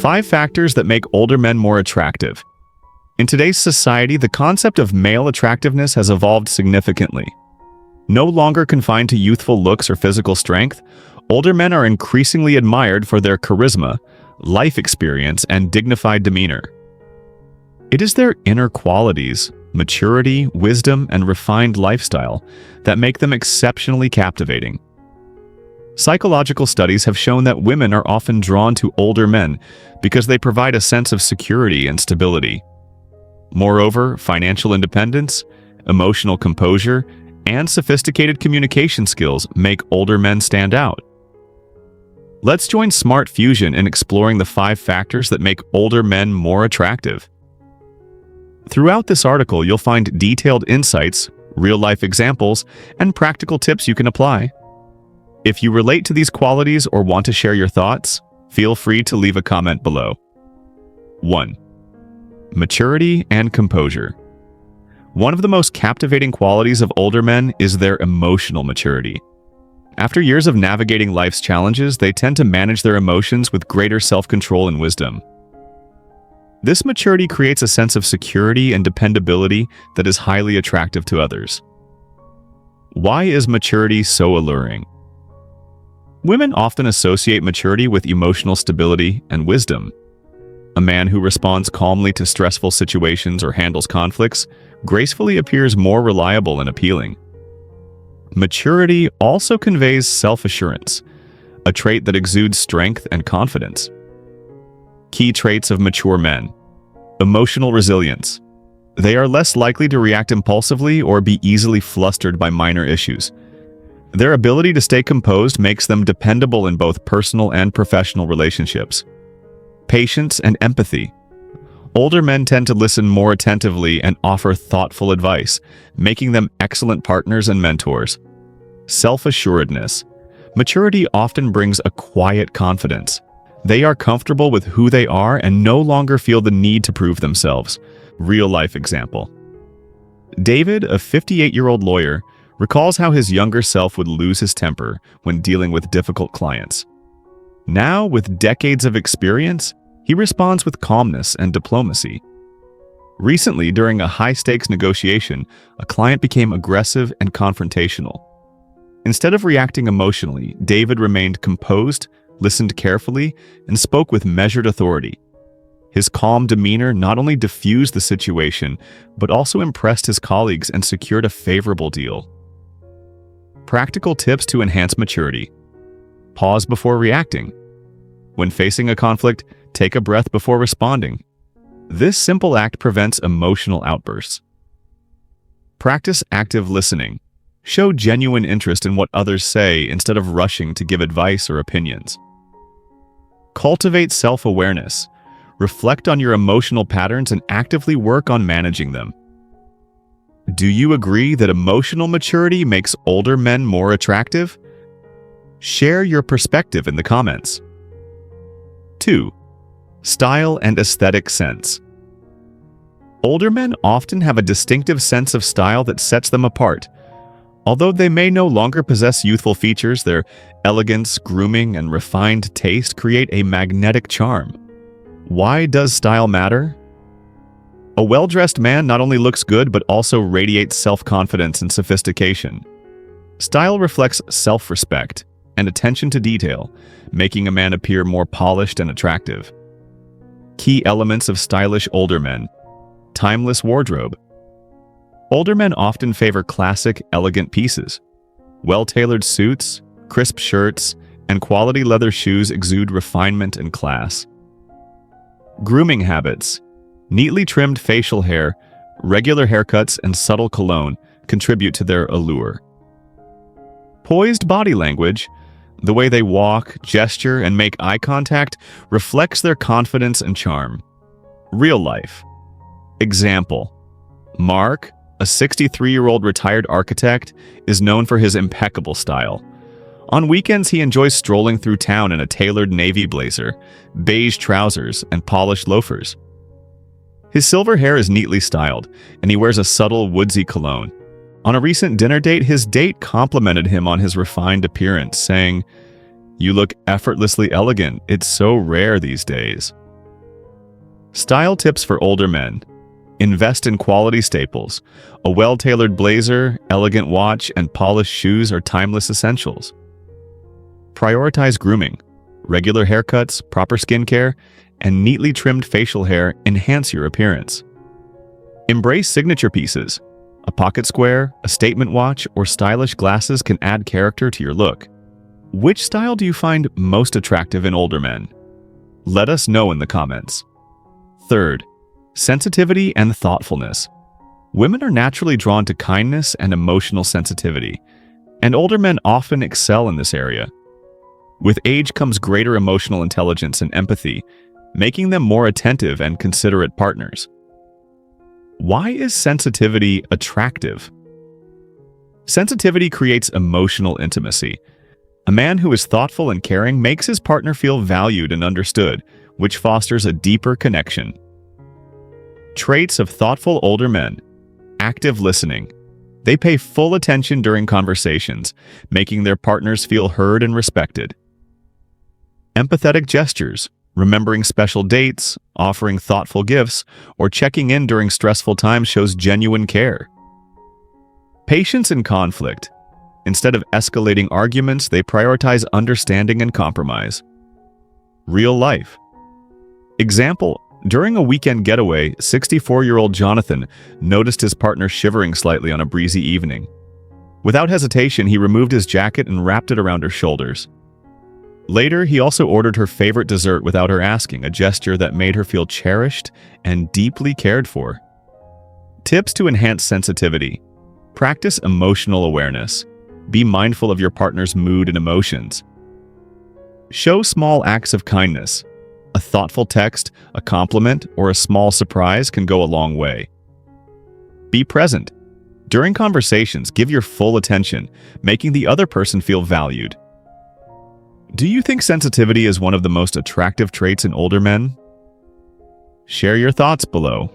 5 factors that make older men more attractive. In today's society, the concept of male attractiveness has evolved significantly. No longer confined to youthful looks or physical strength, older men are increasingly admired for their charisma, life experience, and dignified demeanor. It is their inner qualities, maturity, wisdom, and refined lifestyle that make them exceptionally captivating. Psychological studies have shown that women are often drawn to older men because they provide a sense of security and stability. Moreover, financial independence, emotional composure, and sophisticated communication skills make older men stand out. Let's join Smart Fusion in exploring the 5 factors that make older men more attractive. Throughout this article, you'll find detailed insights, real-life examples, and practical tips you can apply. If you relate to these qualities or want to share your thoughts, feel free to leave a comment below. 1. Maturity and composure. One of the most captivating qualities of older men is their emotional maturity. After years of navigating life's challenges, they tend to manage their emotions with greater self-control and wisdom. This maturity creates a sense of security and dependability that is highly attractive to others. Why is maturity so alluring? Women often associate maturity with emotional stability and wisdom. A man who responds calmly to stressful situations or handles conflicts gracefully appears more reliable and appealing. Maturity also conveys self-assurance, a trait that exudes strength and confidence. Key traits of mature men. Emotional resilience. They are less likely to react impulsively or be easily flustered by minor issues. Their ability to stay composed makes them dependable in both personal and professional relationships. Patience and empathy. Older men tend to listen more attentively and offer thoughtful advice, making them excellent partners and mentors. Self-assuredness. Maturity often brings a quiet confidence. They are comfortable with who they are and no longer feel the need to prove themselves. Real-life example. David, a 58-year-old lawyer, recalls how his younger self would lose his temper when dealing with difficult clients. Now, with decades of experience, he responds with calmness and diplomacy. Recently, during a high-stakes negotiation, a client became aggressive and confrontational. Instead of reacting emotionally, David remained composed, listened carefully, and spoke with measured authority. His calm demeanor not only diffused the situation, but also impressed his colleagues and secured a favorable deal. Practical tips to enhance maturity. Pause before reacting. When facing a conflict, take a breath before responding. This simple act prevents emotional outbursts. Practice active listening. Show genuine interest in what others say instead of rushing to give advice or opinions. Cultivate self-awareness. Reflect on your emotional patterns and actively work on managing them. Do you agree that emotional maturity makes older men more attractive? Share your perspective in the comments. 2. Style and aesthetic sense. Older men often have a distinctive sense of style that sets them apart. Although they may no longer possess youthful features, their elegance, grooming, and refined taste create a magnetic charm. Why does style matter? A well-dressed man not only looks good but also radiates self-confidence and sophistication. Style reflects self-respect and attention to detail, making a man appear more polished and attractive. Key elements of stylish older men. Timeless wardrobe. Older men often favor classic, elegant pieces. Well-tailored suits, crisp shirts, and quality leather shoes exude refinement and class. Grooming habits. Neatly trimmed facial hair, regular haircuts, and subtle cologne contribute to their allure. Poised body language. The way they walk, gesture, and make eye contact reflects their confidence and charm. Real life. Example. Mark, a 63-year-old retired architect, is known for his impeccable style. On weekends, he enjoys strolling through town in a tailored navy blazer, beige trousers, and polished loafers. His silver hair is neatly styled, and he wears a subtle, woodsy cologne. On a recent dinner date, his date complimented him on his refined appearance, saying, You look effortlessly elegant. It's so rare these days. Style tips for older men. Invest in quality staples. A well-tailored blazer, elegant watch, and polished shoes are timeless essentials. Prioritize grooming. Regular haircuts, proper skincare, and neatly trimmed facial hair enhance your appearance. Embrace signature pieces. A pocket square, a statement watch, or stylish glasses can add character to your look. Which style do you find most attractive in older men? Let us know in the comments. Third, sensitivity and thoughtfulness. Women are naturally drawn to kindness and emotional sensitivity, and older men often excel in this area. With age comes greater emotional intelligence and empathy, making them more attentive and considerate partners. Why is sensitivity attractive? Sensitivity creates emotional intimacy. A man who is thoughtful and caring makes his partner feel valued and understood, which fosters a deeper connection. Traits of thoughtful older men. Active listening. They pay full attention during conversations, making their partners feel heard and respected. Empathetic gestures. Remembering special dates, offering thoughtful gifts, or checking in during stressful times shows genuine care. Patience in conflict. Instead of escalating arguments, they prioritize understanding and compromise. Real life. Example, during a weekend getaway, 64-year-old Jonathan noticed his partner shivering slightly on a breezy evening. Without hesitation, he removed his jacket and wrapped it around her shoulders. Later, he also ordered her favorite dessert without her asking, a gesture that made her feel cherished and deeply cared for. Tips to enhance sensitivity. Practice emotional awareness. Be mindful of your partner's mood and emotions. Show small acts of kindness. A thoughtful text, a compliment, or a small surprise can go a long way. Be present. During conversations, give your full attention, making the other person feel valued. Do you think sensitivity is one of the most attractive traits in older men? Share your thoughts below.